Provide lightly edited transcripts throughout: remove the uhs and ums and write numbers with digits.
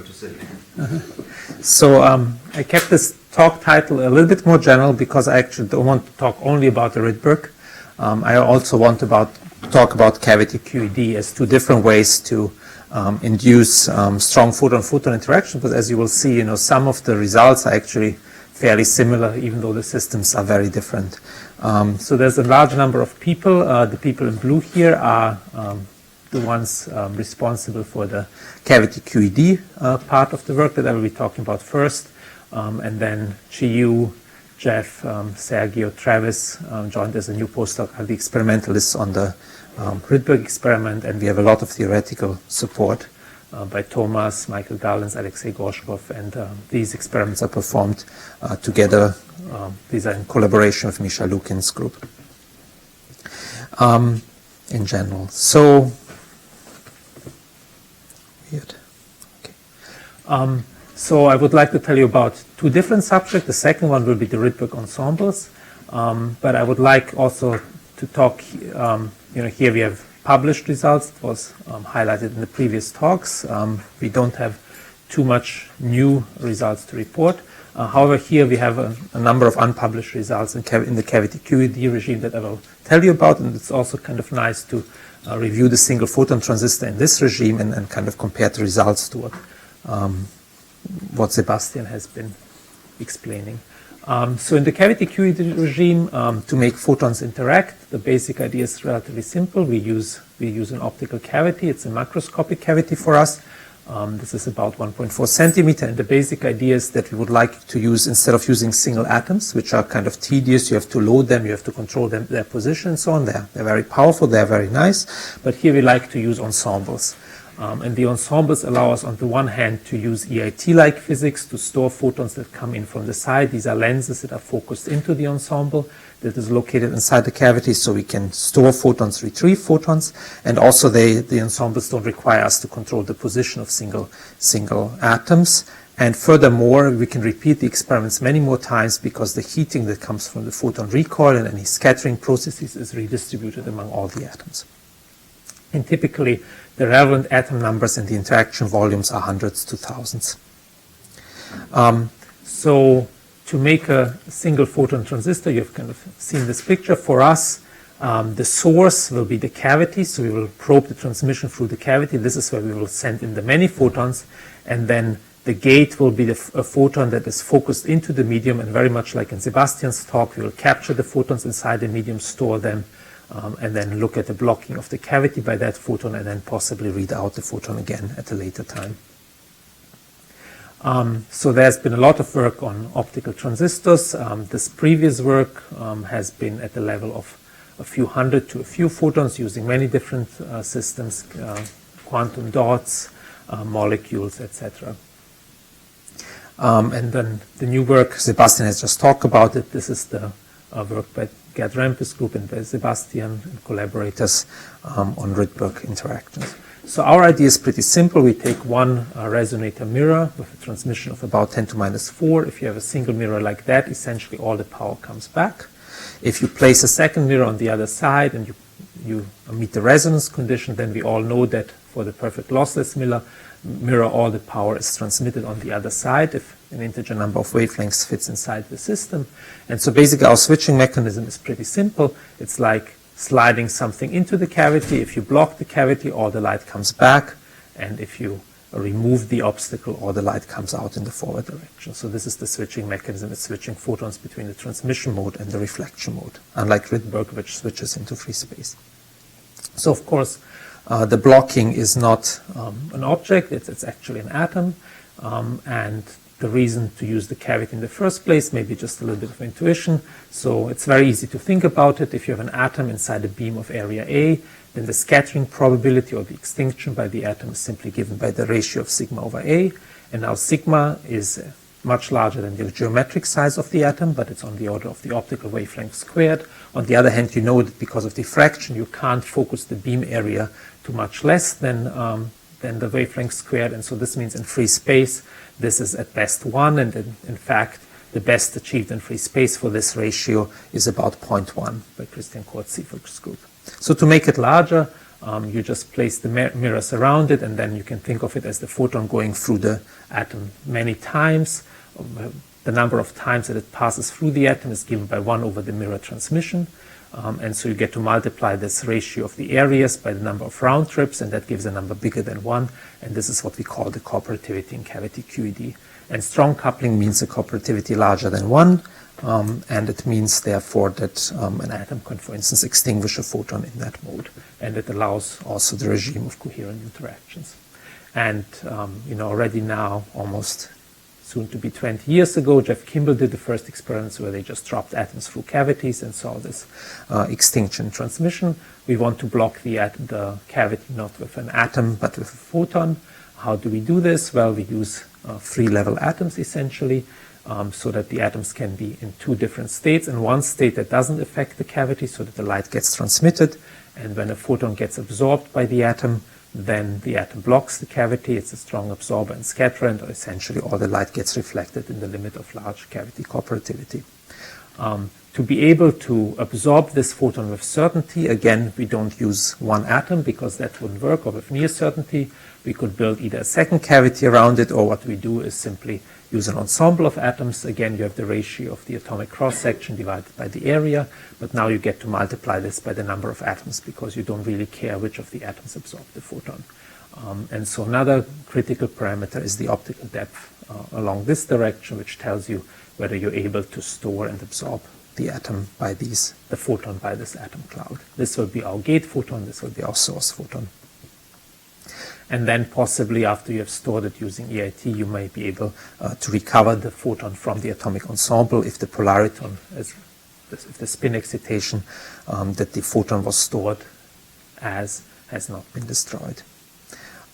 Good to see you. So I kept this talk title a little bit more general because I actually don't want to talk only about the Rydberg. I also want to talk about cavity QED as two different ways to induce strong photon-photon interaction. But as you will see, some of the results are actually fairly similar, even though the systems are very different. So there's a large number of people. The people in blue here are the ones responsible for the cavity QED part of the work that I will be talking about first. And then Chi-Yu, Jeff, Sergio, Travis joined as a new postdoc, are the experimentalists on the Rydberg experiment, and we have a lot of theoretical support by Thomas, Michael Gallens, Alexei Gorshkov, and these experiments are performed together. These are in collaboration with Misha Lukin's group in general. So, weird. Okay. So I would like to tell you about two different subjects. The second one will be the Rydberg ensembles, but I would like also to talk, here we have published results. It was highlighted in the previous talks. We don't have too much new results to report. However, here we have a number of unpublished results in the cavity QED regime that I will tell you about, and it's also kind of nice to review the single photon transistor in this regime and kind of compare the results to what Sebastian has been explaining. So in the cavity QED regime, to make photons interact, the basic idea is relatively simple. We use an optical cavity. It's a macroscopic cavity for us. This is about 1.4 centimeter, and the basic idea is that we would like to use, instead of using single atoms, which are kind of tedious, you have to load them, you have to control their position and so on. They're very powerful, they're very nice, but here we like to use ensembles. And the ensembles allow us, on the one hand, to use EIT-like physics to store photons that come in from the side. These are lenses that are focused into the ensemble that is located inside the cavity, so we can store photons, retrieve photons, and also the ensembles don't require us to control the position of single atoms. And furthermore, we can repeat the experiments many more times because the heating that comes from the photon recoil and any scattering processes is redistributed among all the atoms. And typically, the relevant atom numbers and the interaction volumes are hundreds to thousands. So to make a single photon transistor, you've kind of seen this picture. For us, the source will be the cavity, so we will probe the transmission through the cavity. This is where we will send in the many photons, and then the gate will be a photon that is focused into the medium, and very much like in Sebastian's talk, we will capture the photons inside the medium, store them, and then look at the blocking of the cavity by that photon, and then possibly read out the photon again at a later time. So there's been a lot of work on optical transistors. This previous work has been at the level of a few hundred to a few photons using many different systems, quantum dots, molecules, etc. And then the new work, Sebastian has just talked about it. This is the work by Gerd Rempes group and by Sebastian and collaborators on Rydberg interactions. So our idea is pretty simple. We take one resonator mirror with a transmission of about 10 to minus 4. If you have a single mirror like that, essentially all the power comes back. If you place a second mirror on the other side and you meet the resonance condition, then we all know that for the perfect lossless mirror, all the power is transmitted on the other side if an integer number of wavelengths fits inside the system. And so basically our switching mechanism is pretty simple. It's like sliding something into the cavity. If you block the cavity, all the light comes back. And if you remove the obstacle, all the light comes out in the forward direction. So this is the switching mechanism. It's switching photons between the transmission mode and the reflection mode, unlike Rydberg, which switches into free space. So of course, the blocking is not an object, it's actually an atom, and the reason to use the cavity in the first place, maybe just a little bit of intuition. So it's very easy to think about it. If you have an atom inside a beam of area A, then the scattering probability or the extinction by the atom is simply given by the ratio of sigma over A, and now sigma is much larger than the geometric size of the atom, but it's on the order of the optical wavelength squared. On the other hand, you know that because of diffraction, you can't focus the beam area to much less than the wavelength squared, and so this means in free space, this is at best 1, and in fact, the best achieved in free space for this ratio is about 0.1 by Christian Kortzieffel's group. So to make it larger, You just place the mirrors around it, and then you can think of it as the photon going through the atom many times. The number of times that it passes through the atom is given by 1 over the mirror transmission. And so you get to multiply this ratio of the areas by the number of round trips, and that gives a number bigger than 1. And this is what we call the cooperativity in cavity QED. And strong coupling means a cooperativity larger than 1. And it means, therefore, that an atom can, for instance, extinguish a photon in that mode. And it allows also the regime of coherent interactions. And, already now, almost soon to be 20 years ago, Jeff Kimball did the first experiments where they just dropped atoms through cavities and saw this extinction transmission. We want to block the cavity not with an atom, but with a photon. How do we do this? Well, we use 3-level atoms, essentially. So that the atoms can be in 2 different states, and one state that doesn't affect the cavity so that the light gets transmitted, and when a photon gets absorbed by the atom, then the atom blocks the cavity. It's a strong absorber and scatterer, and essentially all the light gets reflected in the limit of large cavity cooperativity. To be able to absorb this photon with certainty, again, we don't use one atom because that wouldn't work, or with near certainty. We could build either a second cavity around it, or what we do is simply use an ensemble of atoms. Again, you have the ratio of the atomic cross-section divided by the area, but now you get to multiply this by the number of atoms because you don't really care which of the atoms absorb the photon. And so another critical parameter is the optical depth along this direction, which tells you whether you're able to store and absorb the photon by this atom cloud. This will be our gate photon, this will be our source photon. And then possibly after you have stored it using EIT, you may be able to recover the photon from the atomic ensemble if the polariton, if the spin excitation that the photon was stored as has not been destroyed.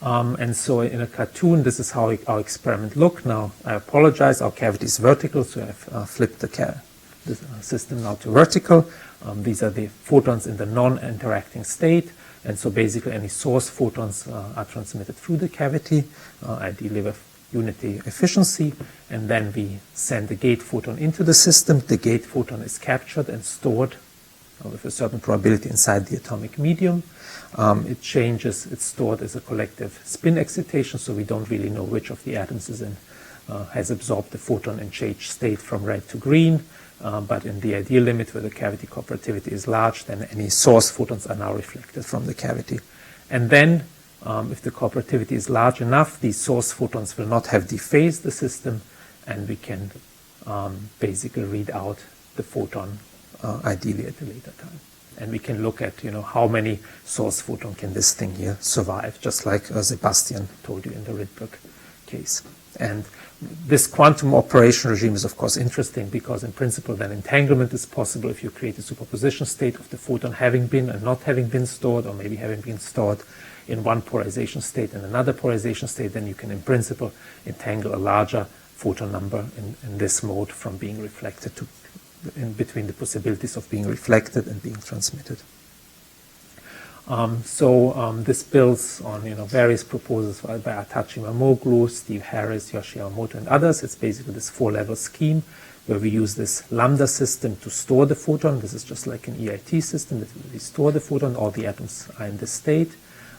And so in a cartoon, this is how our experiment looked. Now, I apologize, our cavity is vertical, so I've flipped the system now to vertical. These are the photons in the non-interacting state. And so basically any source photons are transmitted through the cavity, ideally with unity efficiency, and then we send the gate photon into the system. The gate photon is captured and stored with a certain probability inside the atomic medium. It's stored as a collective spin excitation, so we don't really know which of the atoms has absorbed the photon and changed state from red to green. But in the ideal limit where the cavity cooperativity is large, then any source photons are now reflected from the cavity. And then, if the cooperativity is large enough, these source photons will not have dephased the system, and we can basically read out the photon ideally at a later time. And we can look at, how many source photon can this thing here survive, just like Sebastian told you in the Rydberg case. And this quantum operation regime is, of course, interesting because, in principle, then entanglement is possible if you create a superposition state of the photon having been and not having been stored, or maybe having been stored in one polarization state and another polarization state. Then you can, in principle, entangle a larger photon number in this mode from being reflected in between the possibilities of being reflected and being transmitted. This builds on various proposals by Atachi Mamoglu, Steve Harris, Yoshi Yamamoto, and others. It's basically this 4-level scheme where we use this lambda system to store the photon. This is just like an EIT system that we store the photon. All the atoms are in this state.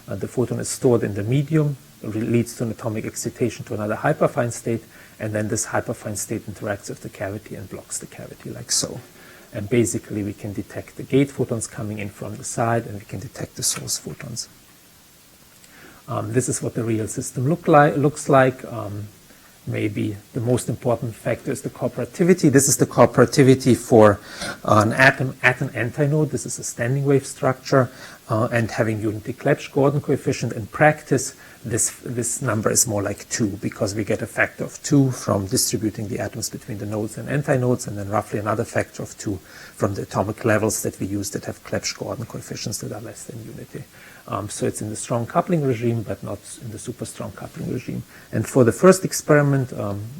The photon is stored in the medium, leads to an atomic excitation to another hyperfine state, and then this hyperfine state interacts with the cavity and blocks the cavity like so. And basically, we can detect the gate photons coming in from the side, and we can detect the source photons. This is what the real system looks like. Maybe the most important factor is the cooperativity. This is the cooperativity for an atom at an antinode. This is a standing wave structure, and having unity Clebsch-Gordon coefficient. In practice, this number is more like 2 because we get a factor of 2 from distributing the atoms between the nodes and antinodes, and then roughly another factor of 2 from the atomic levels that we use that have Clebsch-Gordon coefficients that are less than unity. So it's in the strong coupling regime, but not in the super strong coupling regime. And for the first experiment,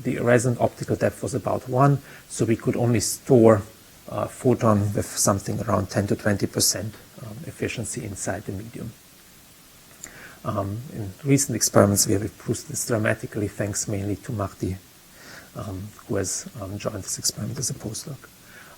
the resonant optical depth was about 1, so we could only store a photon with something around 10 to 20% efficiency inside the medium. In recent experiments, we have improved this dramatically, thanks mainly to Marty, who has joined this experiment as a postdoc.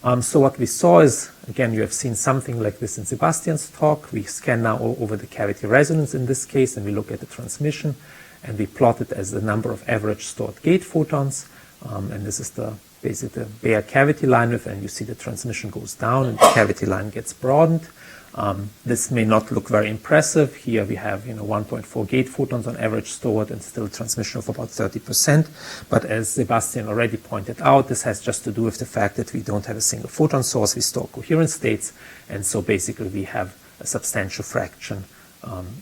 So what we saw is, again, you have seen something like this in Sebastian's talk. We scan now over the cavity resonance in this case, and we look at the transmission, and we plot it as the number of average stored gate photons. And this is basically the bare cavity line width, and you see the transmission goes down and the cavity line gets broadened. This may not look very impressive. Here we have 1.4 gate photons on average stored and still transmission of about 30%. But as Sebastian already pointed out, this has just to do with the fact that we don't have a single photon source. We store coherent states, and so basically we have a substantial fraction,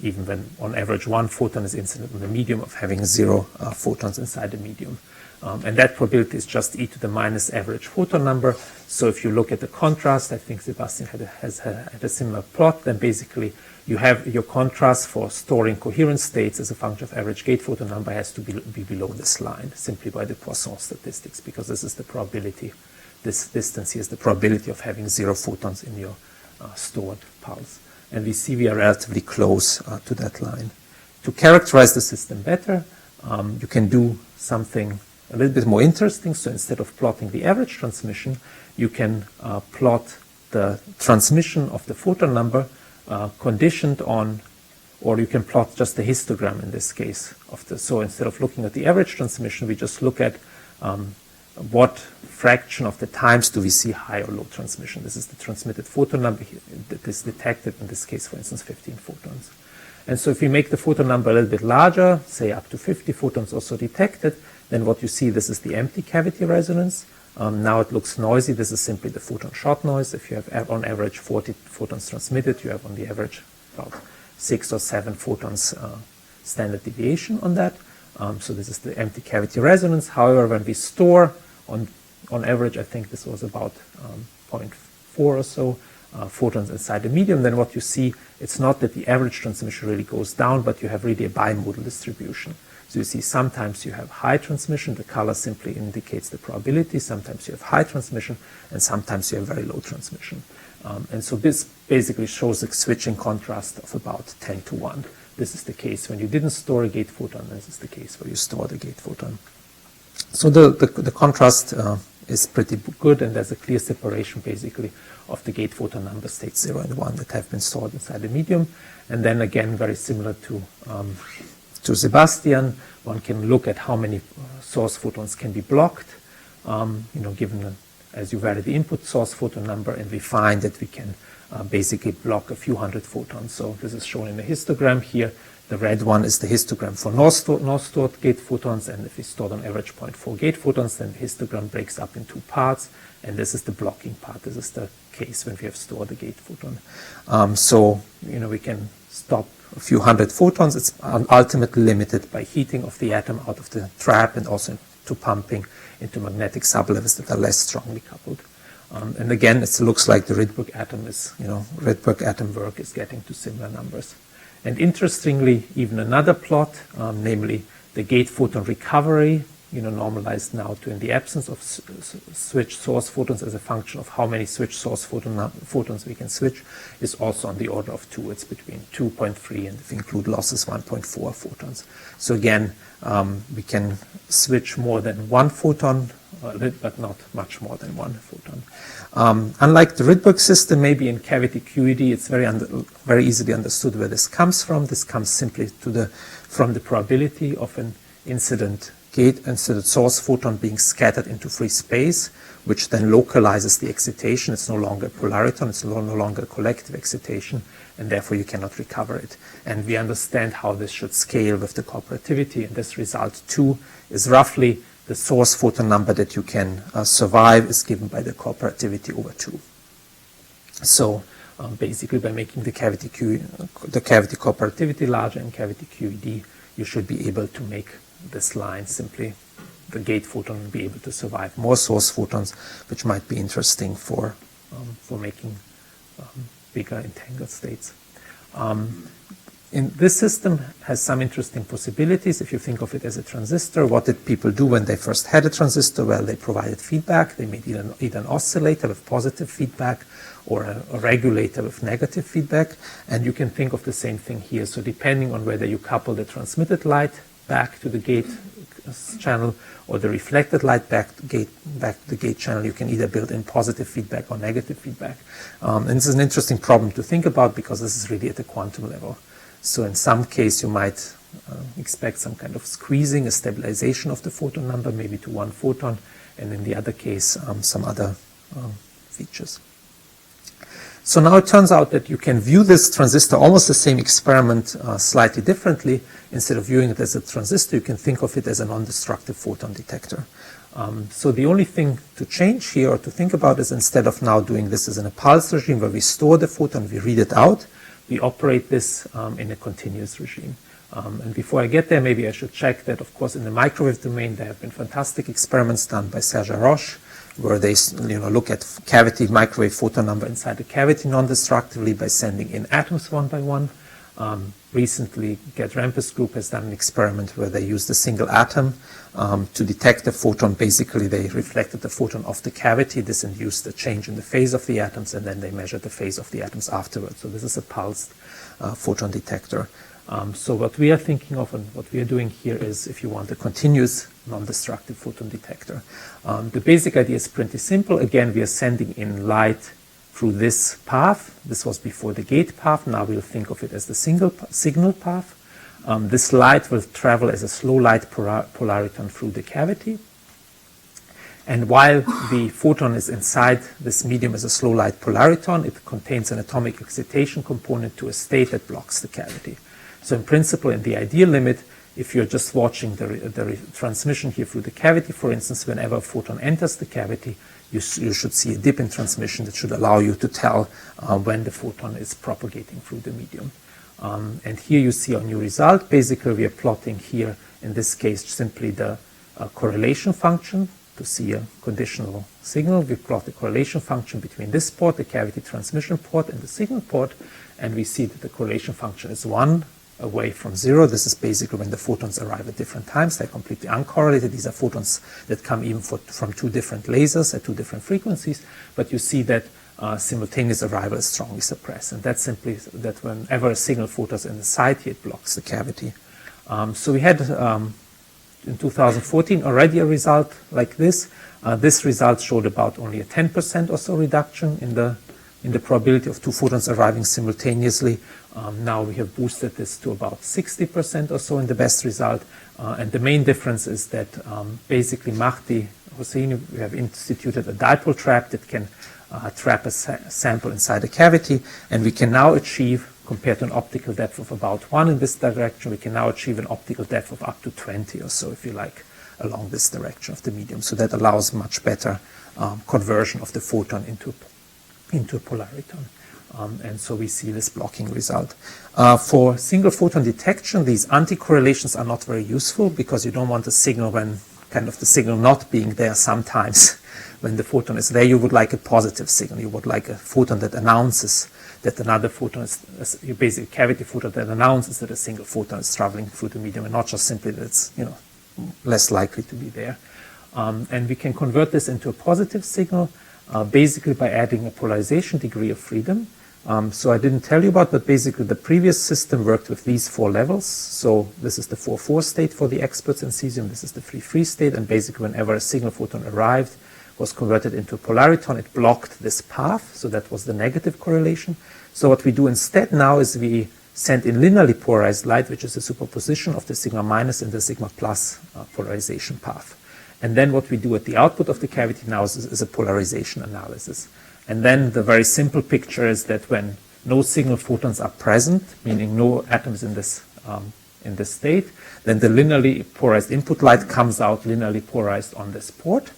even when on average 1 photon is incident in the medium, of having 0 photons inside the medium. And that probability is just e to the minus average photon number. So if you look at the contrast, I think Sebastian has had a similar plot, then basically you have your contrast for storing coherent states as a function of average gate photon number has to be below this line, simply by the Poisson statistics, because this is the probability, this distance here is the probability of having 0 photons in your stored pulse. And we see we are relatively close to that line. To characterize the system better, you can do something a little bit more interesting. So instead of plotting the average transmission, you can plot the transmission of the photon number conditioned on, or you can plot just the histogram in this case. So instead of looking at the average transmission, we just look at what fraction of the times do we see high or low transmission. This is the transmitted photon number that is detected, in this case, for instance, 15 photons. And so if we make the photon number a little bit larger, say up to 50 photons also detected, then what you see, this is the empty cavity resonance. Now it looks noisy. This is simply the photon shot noise. If you have on average 40 photons transmitted, you have on the average about 6 or 7 photons standard deviation on that. So this is the empty cavity resonance. However, when we store on average, I think this was about 0.4 or so photons inside the medium, then what you see, it's not that the average transmission really goes down, but you have really a bimodal distribution. So you see sometimes you have high transmission, the color simply indicates the probability, sometimes you have high transmission, and sometimes you have very low transmission. And so this basically shows a switching contrast of about 10 to 1. This is the case when you didn't store a gate photon, this is the case where you stored a gate photon. So the contrast is pretty good, and there's a clear separation basically of the gate photon number states 0 and 1 that have been stored inside the medium. And then again, very similar to Sebastian, one can look at how many source photons can be blocked, given as you vary the input source photon number, and we find that we can basically block a few hundred photons. So this is shown in the histogram here. The red one is the histogram for no stored gate photons, and if we stored on average 0.4 gate photons, then the histogram breaks up in 2 parts, and this is the blocking part. This is the case when we have stored a gate photon. So we can stop a few hundred photons. It's ultimately limited by heating of the atom out of the trap, and also to pumping into magnetic sublevels that are less strongly coupled. And again, it looks like the Rydberg atom is, Rydberg atom work is getting to similar numbers. And interestingly, even another plot, namely the gate photon recovery, normalized now to in the absence of switched source photons as a function of how many switched source photons we can switch, is also on the order of 2. It's between 2.3 and, if we include losses, 1.4 photons. So again, we can switch more than 1 photon, but not much more than 1 photon. Unlike the Rydberg system, maybe in cavity QED, it's very easily understood where this comes from. This comes simply from the probability of an incident source photon being scattered into free space, which then localizes the excitation. It's no longer a polariton, it's no longer a collective excitation, and therefore you cannot recover it. And we understand how this should scale with the cooperativity, and this result 2 is roughly the source photon number that you can survive is given by the cooperativity over 2. So basically, by making the cavity cooperativity larger in cavity QED, you should be able to make this line simply, the gate photon, be able to survive more source photons, which might be interesting for making bigger entangled states. In this system has some interesting possibilities. If you think of it as a transistor, what did people do when they first had a transistor? Well, they provided feedback. They made either an oscillator with positive feedback or a regulator with negative feedback. And you can think of the same thing here. So depending on whether you couple the transmitted light back to the gate channel or the reflected light back to the gate channel, you can either build in positive feedback or negative feedback. And this is an interesting problem to think about because this is really at the quantum level. So in some case, you might expect some kind of squeezing, a stabilization of the photon number, maybe to 1 photon, and in the other case, some other features. So now it turns out that you can view this transistor, almost the same experiment, slightly differently. Instead of viewing it as a transistor, you can think of it as a non-destructive photon detector. So the only thing to change here or to think about is, instead of now doing this as in a pulse regime where we store the photon, we read it out, we operate this in a continuous regime. And before I get there, maybe I should check that, of course, in the microwave domain, there have been fantastic experiments done by Serge Roche, where they look at cavity microwave photon number inside the cavity non-destructively by sending in atoms one by one. Recently, Gerd Rempe's group has done an experiment where they used a single atom to detect the photon. Basically, they reflected the photon off the cavity. This induced a change in the phase of the atoms, and then they measured the phase of the atoms afterwards. So this is a pulsed photon detector. So what we are thinking of and what we are doing here is, if you want, a continuous non-destructive photon detector. The basic idea is pretty simple. Again, we are sending in light through this path. This was before the gate path. Now we'll think of it as the signal path. This light will travel as a slow light polariton through the cavity. And while the photon is inside this medium as a slow light polariton, it contains an atomic excitation component to a state that blocks the cavity. So in principle, in the ideal limit, if you're just watching the transmission here through the cavity, for instance, whenever a photon enters the cavity, you should see a dip in transmission that should allow you to tell when the photon is propagating through the medium. And here you see our new result. Basically, we are plotting here, in this case, simply the correlation function to see a conditional signal. We plot the correlation function between this port, the cavity transmission port, and the signal port, and we see that the correlation function is 1 away from 0. This is basically when the photons arrive at different times. They're completely uncorrelated. These are photons that come even from 2 different lasers at 2 different frequencies, but you see that simultaneous arrival is strongly suppressed, and that's simply that whenever a signal photons in the side here, it blocks the cavity. So we had in 2014 already a result like this. This result showed about only a 10% or so reduction in the probability of 2 photons arriving simultaneously. Now we have boosted this to about 60% or so in the best result. And the main difference is that basically Mahdi Hosseini, we have instituted a dipole trap that can trap a sample inside a cavity. And we can now achieve, compared to an optical depth of about 1 in this direction, we can now achieve an optical depth of up to 20 or so, if you like, along this direction of the medium. So that allows much better conversion of the photon into a polariton. And so we see this blocking result. For single photon detection, these anti-correlations are not very useful because you don't want a signal when kind of the signal not being there sometimes. When the photon is there, you would like a positive signal. You would like a photon that announces that another photon is basically a cavity photon that announces that a single photon is traveling through the medium, and not just simply that it's less likely to be there. And we can convert this into a positive signal basically by adding a polarization degree of freedom. So I didn't tell you about, but basically the previous system worked with these 4 levels. So this is the 4-4 state for the experts in cesium. This is the 3-3 state, and basically whenever a signal photon arrived, was converted into a polariton, it blocked this path. So that was the negative correlation. So what we do instead now is we send in linearly polarized light, which is a superposition of the sigma minus and the sigma plus polarization path. And then what we do at the output of the cavity now is a polarization analysis. And then the very simple picture is that when no signal photons are present, meaning no atoms in this state, then the linearly polarized input light comes out linearly polarized on this port.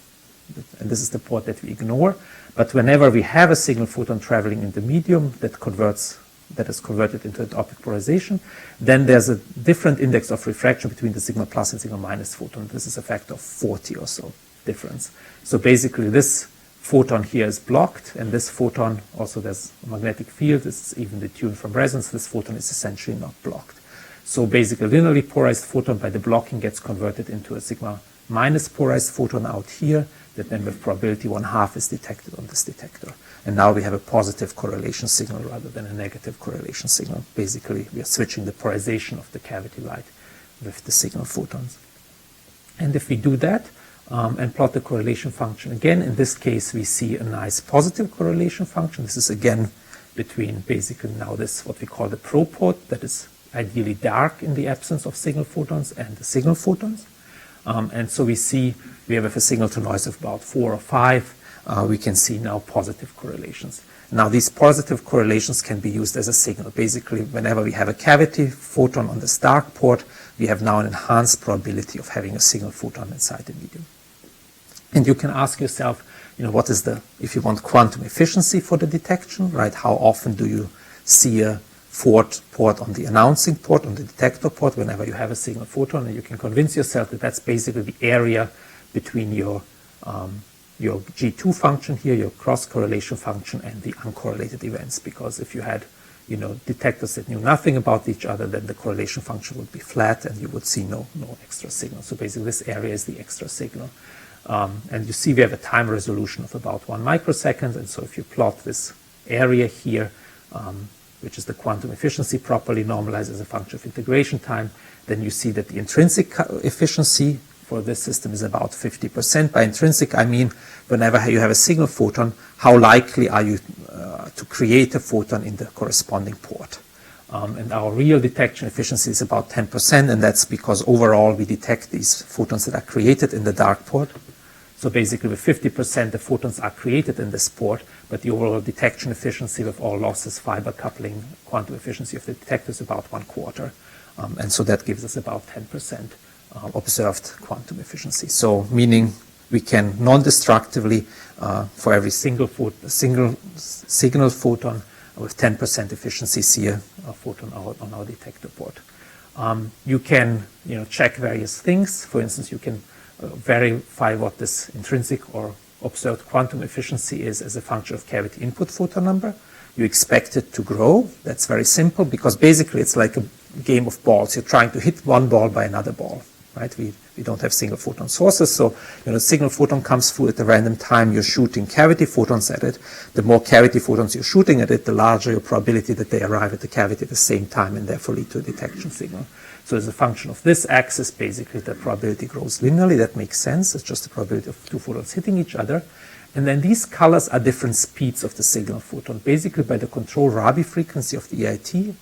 And this is the port that we ignore. But whenever we have a signal photon traveling in the medium that is converted into an optic polarization, then there's a different index of refraction between the sigma plus and sigma minus photon. This is a factor of 40 or so difference. So basically this photon here is blocked, and this photon, also there's a magnetic field, this is evenly tuned from resonance, this photon is essentially not blocked. So basically linearly polarized photon by the blocking gets converted into a sigma minus polarized photon out here, that then with probability 1/2 is detected on this detector. And now we have a positive correlation signal rather than a negative correlation signal. Basically, we are switching the polarization of the cavity light with the signal photons. And if we do that and plot the correlation function again, in this case we see a nice positive correlation function. This is again between basically now this what we call the pro port, that is ideally dark in the absence of signal photons, and the signal photons. And so we see we have a signal to noise of about 4 or 5. We can see now positive correlations. Now these positive correlations can be used as a signal. Basically, whenever we have a cavity photon on this dark port, we have now an enhanced probability of having a signal photon inside the medium. And you can ask yourself, what is the, if you want quantum efficiency for the detection, right? How often do you see a port on the announcing port, on the detector port, whenever you have a signal photon? And you can convince yourself that that's basically the area between your G2 function here, your cross correlation function, and the uncorrelated events. Because if you had detectors that knew nothing about each other, then the correlation function would be flat and you would see no extra signal. So basically this area is the extra signal. And you see we have a time resolution of about 1 microsecond. And so if you plot this area here, which is the quantum efficiency properly normalized as a function of integration time, then you see that the intrinsic efficiency for this system is about 50%. By intrinsic, I mean whenever you have a signal photon, how likely are you to create a photon in the corresponding port? And our real detection efficiency is about 10%, and that's because overall we detect these photons that are created in the dark port. So basically with 50% the photons are created in this port, but the overall detection efficiency with all losses, fiber coupling, quantum efficiency of the detector is about 1/4. And so that gives us about 10% observed quantum efficiency. So meaning we can non-destructively, for every single signal photon with 10% efficiency, see a photon on our detector port. You can check various things. For instance, you can verify what this intrinsic or observed quantum efficiency is as a function of cavity input photon number. You expect it to grow. That's very simple because basically it's like a game of balls. You're trying to hit one ball by another ball, right? We don't have single photon sources, so signal photon comes through at a random time. You're shooting cavity photons at it. The more cavity photons you're shooting at it, the larger your probability that they arrive at the cavity at the same time and therefore lead to a detection signal. So as a function of this axis, basically the probability grows linearly. That makes sense. It's just the probability of two photons hitting each other. And then these colors are different speeds of the signal photon. Basically, by the control Rabi frequency of the EIT,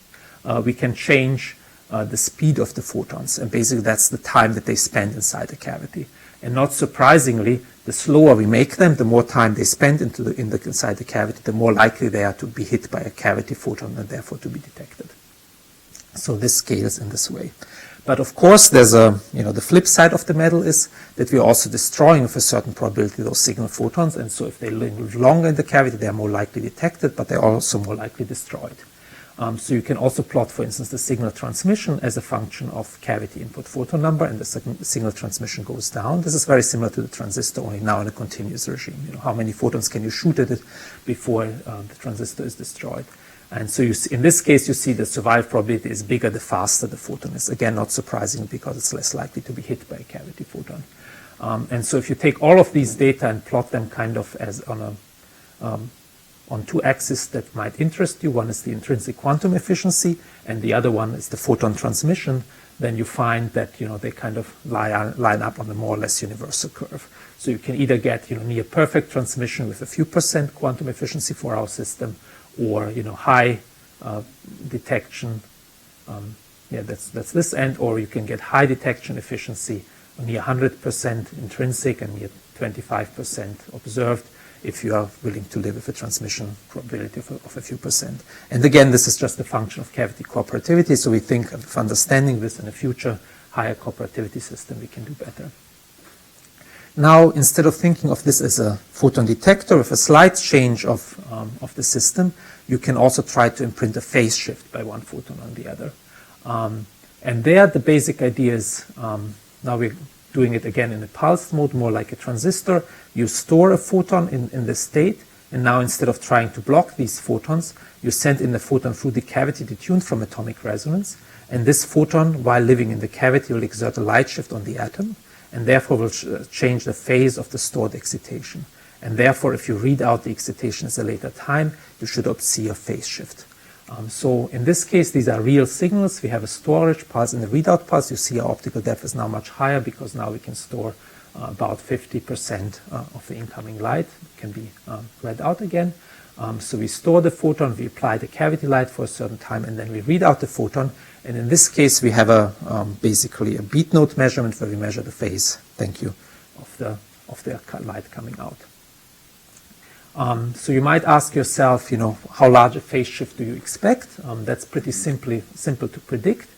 we can change the speed of the photons. And basically, that's the time that they spend inside the cavity. And not surprisingly, the slower we make them, the more time they spend inside the cavity, the more likely they are to be hit by a cavity photon and therefore to be detected. So this scales in this way. But of course, there's the flip side of the medal is that we're also destroying with a certain probability those signal photons. And so if they live longer in the cavity, they're more likely detected, but they're also more likely destroyed. So you can also plot, for instance, the signal transmission as a function of cavity input photon number, and the signal transmission goes down. This is very similar to the transistor, only now in a continuous regime. How many photons can you shoot at it before the transistor is destroyed? And so in this case, you see the survival probability is bigger the faster the photon is. Again, not surprising because it's less likely to be hit by a cavity photon. And so if you take all of these data and plot them kind of as on two axes that might interest you, one is the intrinsic quantum efficiency and the other one is the photon transmission, then you find that they kind of line up on a more or less universal curve. So you can either get near perfect transmission with a few % quantum efficiency for our system, or high detection, that's this end, or you can get high detection efficiency, near 100% intrinsic and near 25% observed, if you are willing to live with a transmission probability of a few %. And again, this is just a function of cavity cooperativity, so we think of understanding this in a future higher cooperativity system, we can do better. Now, instead of thinking of this as a photon detector with a slight change of the system, you can also try to imprint a phase shift by one photon on the other. And there, the basic idea is, now we're doing it again in a pulsed mode, more like a transistor. You store a photon in the state, and now instead of trying to block these photons, you send in the photon through the cavity detuned from atomic resonance. And this photon, while living in the cavity, will exert a light shift on the atom, and therefore will change the phase of the stored excitation. And therefore, if you read out the excitation at a later time, you should see a phase shift. So in this case, these are real signals. We have a storage pulse and a readout pulse. You see our optical depth is now much higher because now we can store about 50% of the incoming light. It can be read out again. So we store the photon, we apply the cavity light for a certain time, and then we read out the photon. And in this case, we have basically a beat node measurement where we measure the phase, thank you, of the light coming out. So you might ask yourself, how large a phase shift do you expect? That's pretty simple to predict.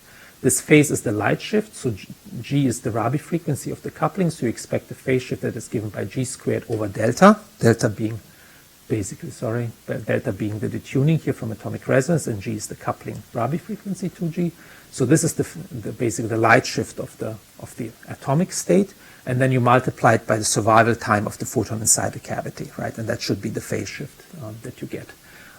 This phase is the light shift, so G is the Rabi frequency of the coupling, so you expect a phase shift that is given by G squared over delta, delta being delta being the detuning here from atomic resonance, and G is the coupling Rabi frequency to G. So this is basically the light shift of the atomic state, and then you multiply it by the survival time of the photon inside the cavity, right? And that should be the phase shift that you get.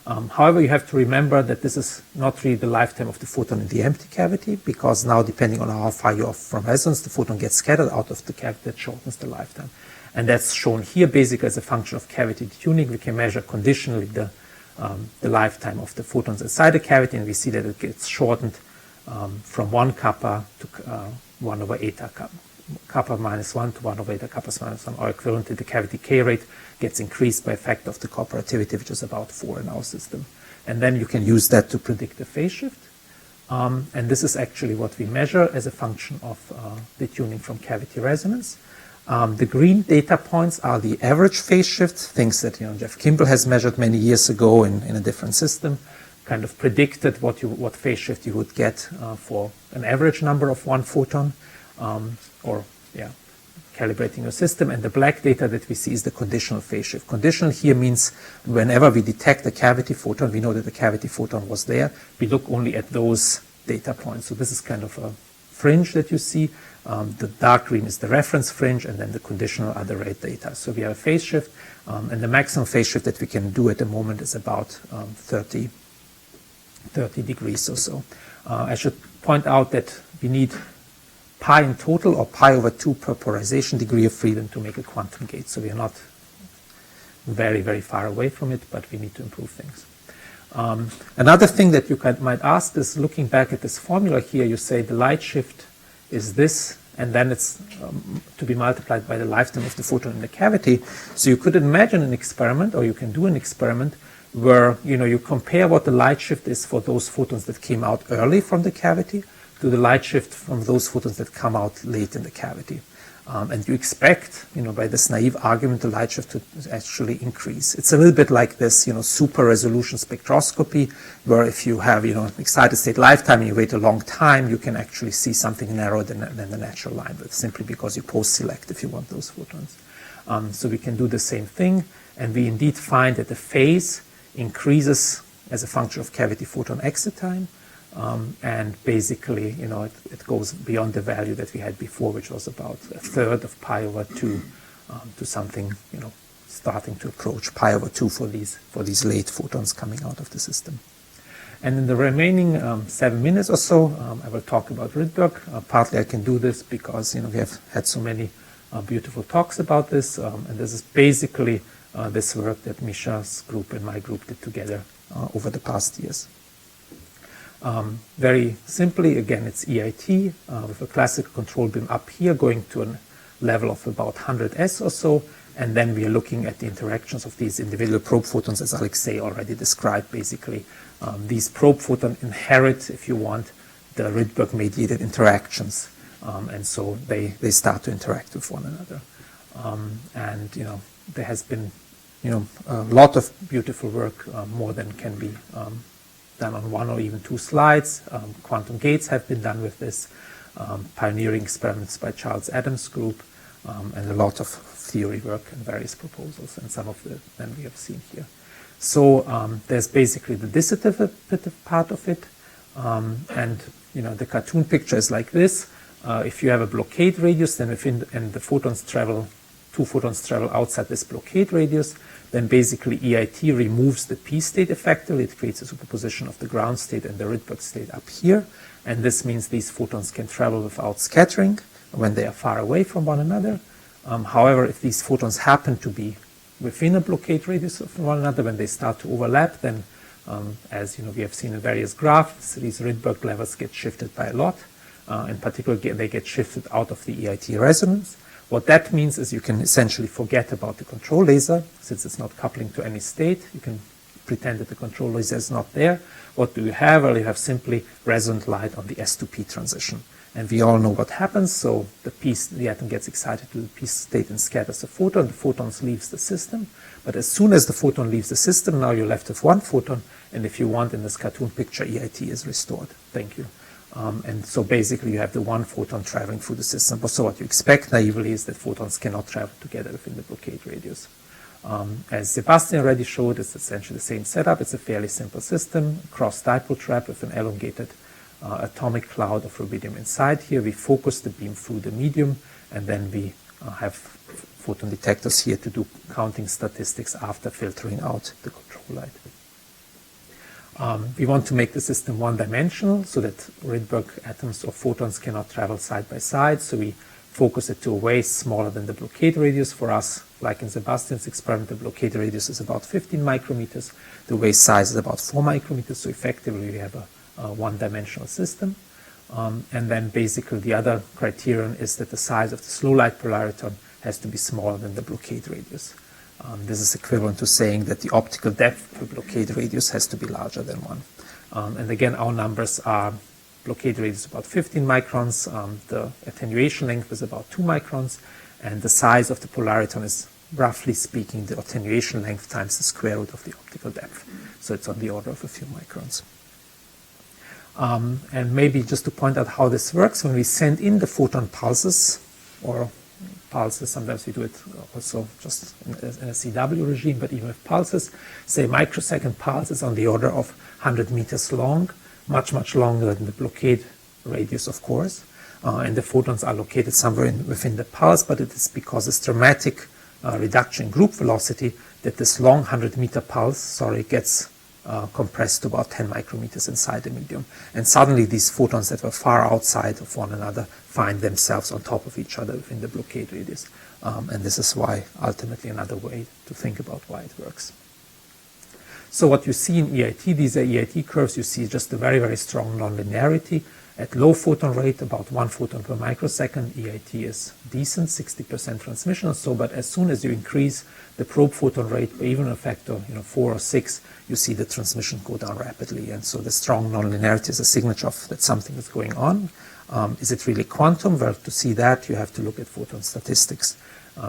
However, you have to remember that this is not really the lifetime of the photon in the empty cavity, because now, depending on how far you're off from resonance, the photon gets scattered out of the cavity. That shortens the lifetime. And that's shown here basically as a function of cavity detuning. We can measure conditionally the lifetime of the photons inside the cavity, and we see that it gets shortened from 1 kappa to 1 over eta kappa minus 1 to 1 over eta kappa minus 1, or equivalently the cavity K rate gets increased by a factor of the cooperativity, which is about 4 in our system. And then you can use that to predict the phase shift. And this is actually what we measure as a function of detuning from cavity resonance. The green data points are the average phase shift, things that Jeff Kimball has measured many years ago in a different system, kind of predicted what phase shift you would get for an average number of 1 photon, calibrating your system. And the black data that we see is the conditional phase shift. Conditional here means whenever we detect a cavity photon, we know that the cavity photon was there. We look only at those data points. So this is kind of a fringe that you see. The dark green is the reference fringe, and then the conditional are the red data. So we have a phase shift, and the maximum phase shift that we can do at the moment is about 30 degrees or so. I should point out that we need pi in total, or pi over 2 per polarization degree of freedom to make a quantum gate. So we are not very, very far away from it, but we need to improve things. Another thing that you might ask is, looking back at this formula here, you say the light shift is this, and then it's to be multiplied by the lifetime of the photon in the cavity. So you could imagine an experiment, or you can do an experiment where you compare what the light shift is for those photons that came out early from the cavity to the light shift from those photons that come out late in the cavity. And you expect, by this naive argument, the light shift to actually increase. It's a little bit like this, super resolution spectroscopy, where if you have, excited state lifetime and you wait a long time, you can actually see something narrower than the natural line, but simply because you post-select if you want those photons. So we can do the same thing, and we indeed find that the phase increases as a function of cavity photon exit time. And basically, it goes beyond the value that we had before, which was about 1/3 of pi over 2 to something, starting to approach pi over 2 for these late photons coming out of the system. And in the remaining 7 minutes or so, I will talk about Rydberg. Partly I can do this because we have had so many beautiful talks about this, and this is basically this work that Misha's group and my group did together over the past years. Very simply, again, it's EIT with a classical control beam up here going to a level of about 100 S or so, and then we are looking at the interactions of these individual probe photons, as Alexei already described. Basically, these probe photons inherit, if you want, the Rydberg-mediated interactions, and so they start to interact with one another. And there has been a lot of beautiful work, more than can be done on 1 or even 2 slides. Quantum gates have been done with this, pioneering experiments by Charles Adams' group, and a lot of theory work and various proposals, and some of them we have seen here. So there's basically the dissipative part of it, and the cartoon picture is like this. If you have a blockade radius, then and the photons travel, 2 photons travel outside this blockade radius, then basically EIT removes the P state effectively. It creates a superposition of the ground state and the Rydberg state up here. And this means these photons can travel without scattering when they are far away from one another. However, if these photons happen to be within a blockade radius of one another, when they start to overlap, then As we have seen in various graphs, these Rydberg levels get shifted by a lot. In particular, they get shifted out of the EIT resonance. What that means is you can essentially forget about the control laser, since it's not coupling to any state. You can pretend that the control laser is not there. What do you have? Well, you have simply resonant light on the S2P transition. And we all know what happens. So the atom gets excited to the P state and scatters a photon. The photon leaves the system. But as soon as the photon leaves the system, now you're left with one photon. And if you want, in this cartoon picture, EIT is restored. Thank you. And so basically you have the one photon traveling through the system. So what you expect naively is that photons cannot travel together within the blockade radius. As Sebastian already showed, it's essentially the same setup. It's a fairly simple system, cross dipole trap with an elongated atomic cloud of rubidium inside here. We focus the beam through the medium, and then we have photon detectors here to do counting statistics after filtering out the control light. We want to make the system one-dimensional so that Rydberg atoms or photons cannot travel side by side. So we focus it to a way smaller than the blockade radius. For us, like in Sebastian's experiment, the blockade radius is about 15 micrometers. The wave size is about 4 micrometers. So effectively, we have a one-dimensional system. And then basically the other criterion is that the size of the slow light polariton has to be smaller than the blockade radius. This is equivalent to saying that the optical depth per blockade radius has to be larger than 1. And again, our numbers are blockade radius about 15 microns, the attenuation length is about 2 microns, and the size of the polariton is, roughly speaking, the attenuation length times the square root of the optical depth. So it's on the order of a few microns. And maybe just to point out how this works, when we send in the photon pulses, or pulses, sometimes we do it also just in a CW regime, but even with pulses, say microsecond pulse is on the order of 100 meters long, much longer than the blockade radius, of course. And the photons are located somewhere within the pulse, but it is because this dramatic reduction in group velocity that this long 100-meter pulse, gets compressed to about 10 micrometers inside the medium. And suddenly these photons that were far outside of one another find themselves on top of each other within the blockade radius. And this is why, ultimately, another way to think about why it works. So what you see in EIT, these are EIT curves, you see just a very, very strong nonlinearity. At low photon rate, about 1 photon per microsecond, EIT is decent, 60% transmission or so, but as soon as you increase the probe photon rate by even a factor 4 or 6, you see the transmission go down rapidly. And so the strong nonlinearity is a signature of that something is going on. Is it really quantum? Well, to see that, you have to look at photon statistics.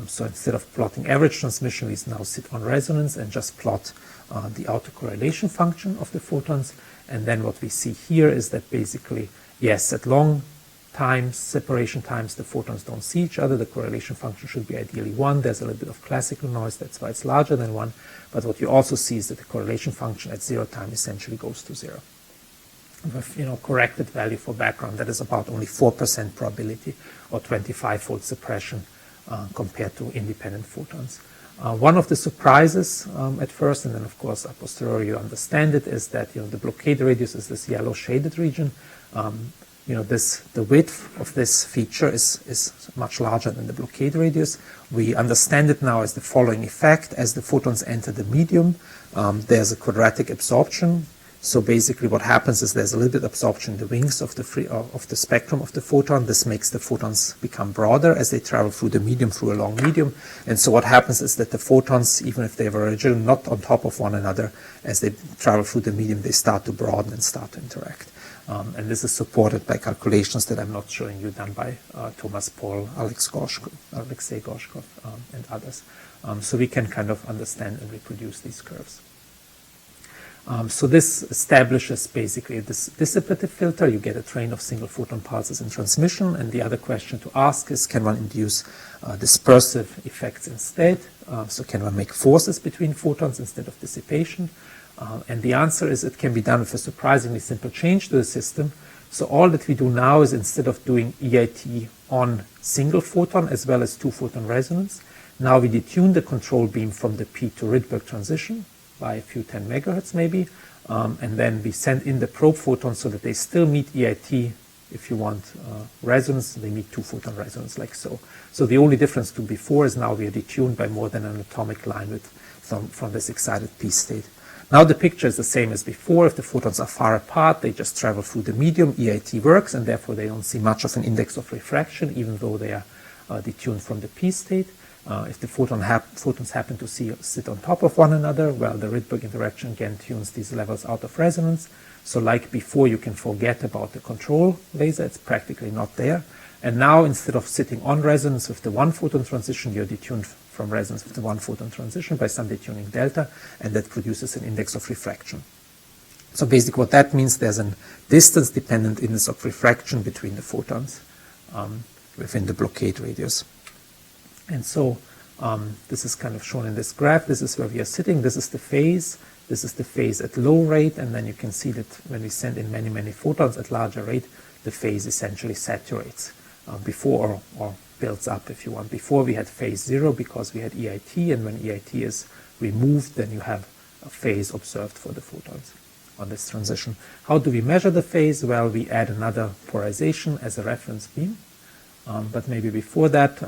So instead of plotting average transmission, we now sit on resonance and just plot the autocorrelation function of the photons. And then what we see here is that basically, yes, at long times, separation times, the photons don't see each other. The correlation function should be ideally 1. There's a little bit of classical noise. That's why it's larger than 1. But what you also see is that the correlation function at 0 time essentially goes to 0. With corrected value for background, that is about only 4% probability or 25-fold suppression compared to independent photons. One of the surprises at first, and then of course a posteriori you understand it, is that the blockade radius is this yellow shaded region. The width of this feature is much larger than the blockade radius. We understand it now as the following effect: as the photons enter the medium, there's a quadratic absorption. So basically what happens is there's a little bit of absorption in the wings of the spectrum of the photon. This makes the photons become broader as they travel through the medium, through a long medium. And so what happens is that the photons, even if they were originally not on top of one another, as they travel through the medium, they start to broaden and start to interact. And this is supported by calculations that I'm not showing you, done by Thomas Paul, Alexei Gorshkov, and others. So we can kind of understand and reproduce these curves. So this establishes basically this dissipative filter. You get a train of single photon pulses in transmission, and the other question to ask is, can one induce dispersive effects instead? So can one make forces between photons instead of dissipation? And the answer is it can be done with a surprisingly simple change to the system. So all that we do now is, instead of doing EIT on single photon as well as 2-photon resonance, now we detune the control beam from the P to Rydberg transition by a few 10 megahertz maybe, and then we send in the probe photons so that they still meet EIT. If you want resonance, they meet 2-photon resonance, like so. So the only difference to before is now we are detuned by more than an atomic line from this excited P state. Now the picture is the same as before. If the photons are far apart, they just travel through the medium, EIT works, and therefore they don't see much of an index of refraction, even though they are detuned from the P state. If the photons happen to sit on top of one another, well, the Rydberg interaction again tunes these levels out of resonance. So like before, you can forget about the control laser. It's practically not there. And now, instead of sitting on resonance with the one photon transition, you're detuned from resonance with the one photon transition by some detuning delta, and that produces an index of refraction. So basically what that means, there's a distance-dependent index of refraction between the photons within the blockade radius. And so this is kind of shown in this graph. This is where we are sitting. This is the phase. This is the phase at low rate, and then you can see that when we send in many, many photons at larger rate, the phase essentially saturates before or builds up, if you want. Before we had phase 0 because we had EIT, and when EIT is removed, then you have a phase observed for the photons on this transition. How do we measure the phase? Well, we add another polarization as a reference beam. But maybe before that,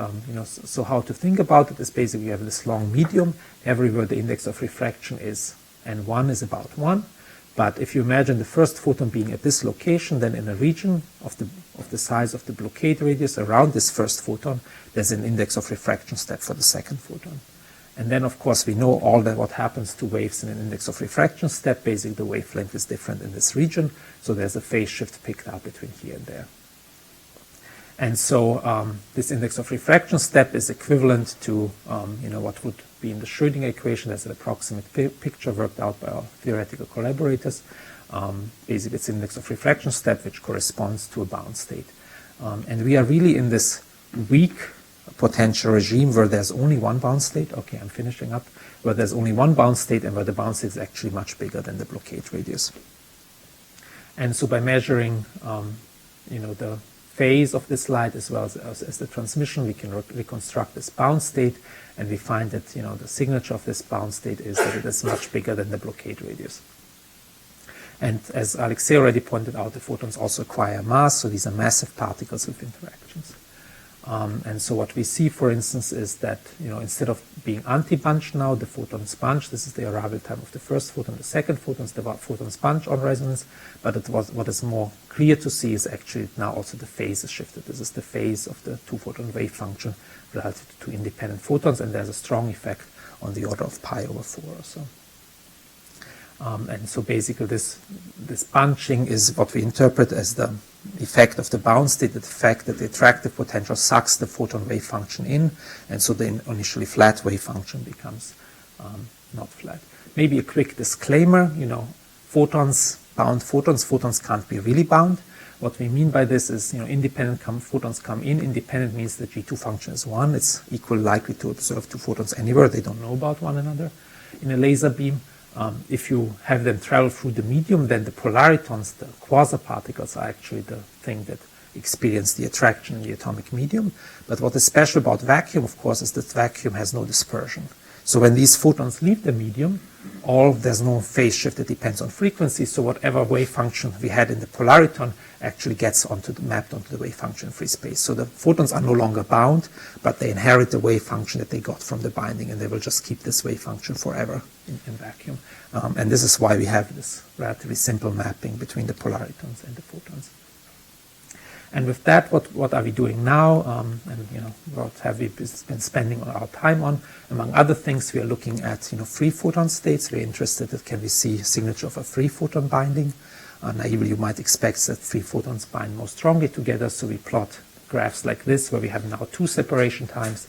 so how to think about it is basically you have this long medium. Everywhere the index of refraction is N1 is about 1. But if you imagine the first photon being at this location, then in a region of the size of the blockade radius around this first photon, there's an index of refraction step for the second photon. And then, of course, we know all that what happens to waves in an index of refraction step. Basically, the wavelength is different in this region, so there's a phase shift picked up between here and there. And so this index of refraction step is equivalent to what would be in the Schrödinger equation. There's an approximate picture worked out by our theoretical collaborators. Basically, it's index of refraction step, which corresponds to a bound state. And we are really in this weak potential regime where there's only one bound state. Okay, I'm finishing up. Where there's only one bound state, and where the bound state is actually much bigger than the blockade radius. And so by measuring, the phase of this light as well as the transmission, we can reconstruct this bound state, and we find that the signature of this bound state is that it is much bigger than the blockade radius. And as Alexei already pointed out, the photons also acquire mass, so these are massive particles with interactions. And so what we see, for instance, is that instead of being anti-bunch now, the photons bunch. This is the arrival time of the first photon. The second photons, the photons bunch on resonance. But what is more clear to see is actually now also the phase is shifted. This is the phase of the two-photon wave function relative to two independent photons, and there's a strong effect on the order of pi/4 or so. And so basically this bunching is what we interpret as the effect of the bound state, the fact that the attractive potential sucks the photon wave function in, and so the initially flat wave function becomes not flat. Maybe a quick disclaimer, photons can't be really bound. What we mean by this is, independent photons come in. Independent means the G2 function is 1. It's equally likely to observe two photons anywhere. They don't know about one another in a laser beam. If you have them travel through the medium, then the polaritons, the quasi-particles, are actually the thing that experience the attraction in the atomic medium. But what is special about vacuum, of course, is that vacuum has no dispersion. So when these photons leave the medium, there's no phase shift that depends on frequency, so whatever wave function we had in the polariton actually gets mapped onto the wave function in free space. So the photons are no longer bound, but they inherit the wave function that they got from the binding, and they will just keep this wave function forever in vacuum. And this is why we have this relatively simple mapping between the polaritons and the photons. And with that, what are we doing now? What have we been spending our time on? Among other things, we are looking at free photon states. We're interested that can we see signature of a free photon binding. Naively, you might expect that free photons bind more strongly together. So we plot graphs like this, where we have now 2 separation times,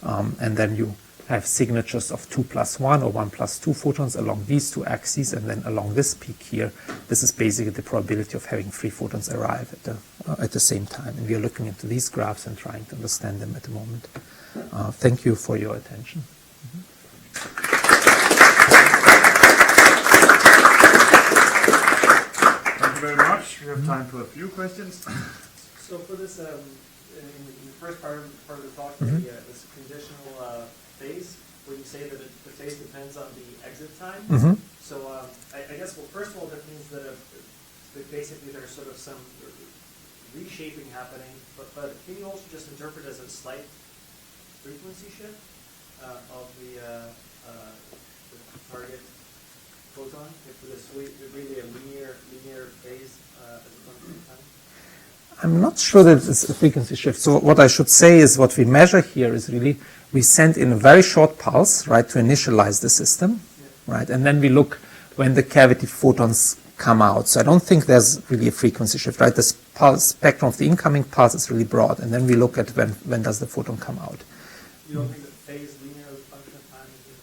and then you have signatures of 2 + 1 or 1 + 2 photons along these 2 axes, and then along this peak here, this is basically the probability of having free photons arrive at the same time. And we are looking into these graphs and trying to understand them at the moment. Thank you for your attention. Thank you very much. We have time for a few questions. So for this, in the first part of the talk, this conditional phase, where you say that the phase depends on the exit time. So I guess, well, first of all, that means that basically there's sort of some reshaping happening, but can you also just interpret as a slight frequency shift of the target photon, if there's really a linear phase as a function of time? I'm not sure that it's a frequency shift. So what I should say is what we measure here is really we send in a very short pulse, right, to initialize the system, right, and then we look when the cavity photons come out. So I don't think there's really a frequency shift, right? The pulse spectrum of the incoming pulse is really broad, and then we look at when does the photon come out. You don't think that phase linear as a function of time is just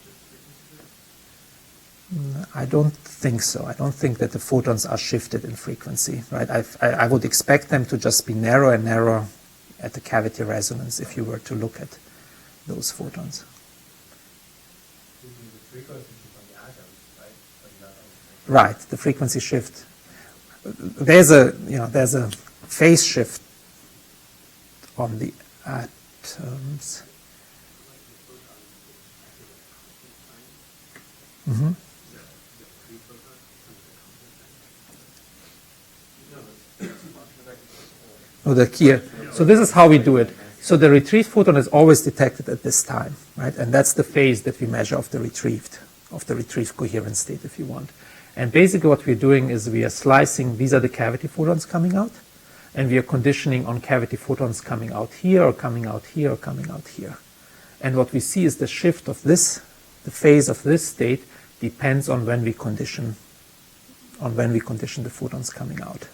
frequency shift? I don't think so. I don't think that the photons are shifted in frequency, right? I would expect them to just be narrower and narrower at the cavity resonance if you were to look at those photons. Right, the frequency shift. There's a phase shift on the atoms. Mm-hmm. Oh, the key. So this is how we do it. So the retrieved photon is always detected at this time, right? And that's the phase that we measure of the retrieved coherent state, if you want. And basically what we're doing is we are slicing, these are the cavity photons coming out, and we are conditioning on cavity photons coming out here, or coming out here, or coming out here. And what we see is the shift of this, the phase of this state depends on when we condition the photons coming out.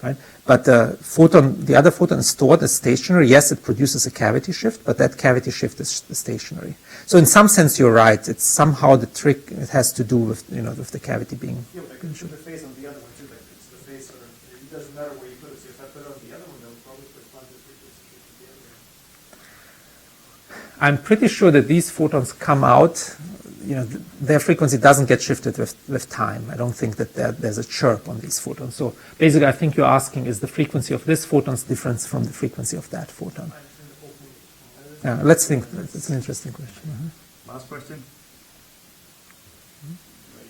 Right? But the other photon is stored as stationary. Yes, it produces a cavity shift, but that cavity shift is stationary. So in some sense, you're right. It's somehow the trick. It has to do with with the cavity being. Yeah, but I could put the phase on the other one too. Like it's the phase sort of. It doesn't matter where you put it. So if I put it on the other one, they'll probably correspond to the frequency shift of the other one. I'm pretty sure that these photons come out. Their frequency doesn't get shifted with time. I don't think that there's a chirp on these photons. So basically, I think you're asking, is the frequency of this photon's different from the frequency of that photon? Yeah, let's think. It's an interesting question. Last question.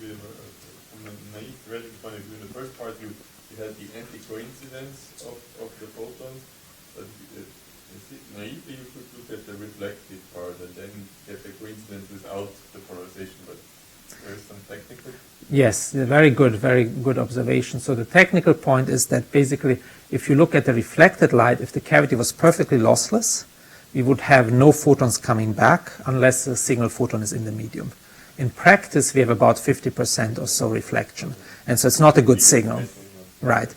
Maybe from a naive theoretical point of view, in the first part you had the anti-coincidence of the photons, but naively you could look at the reflected part and then get the coincidence without the polarization, but there is some technical. Yes, very good observation. So the technical point is that basically if you look at the reflected light, if the cavity was perfectly lossless, we would have no photons coming back unless a signal photon is in the medium. In practice, we have about 50% or so reflection, and so it's not a good signal. Right.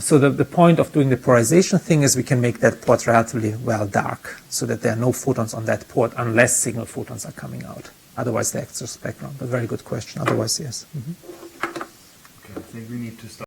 So the point of doing the polarization thing is we can make that port relatively well dark so that there are no photons on that port unless signal photons are coming out. Otherwise, the extra spectrum. But very good question. Otherwise, yes. Okay, I think we need to start.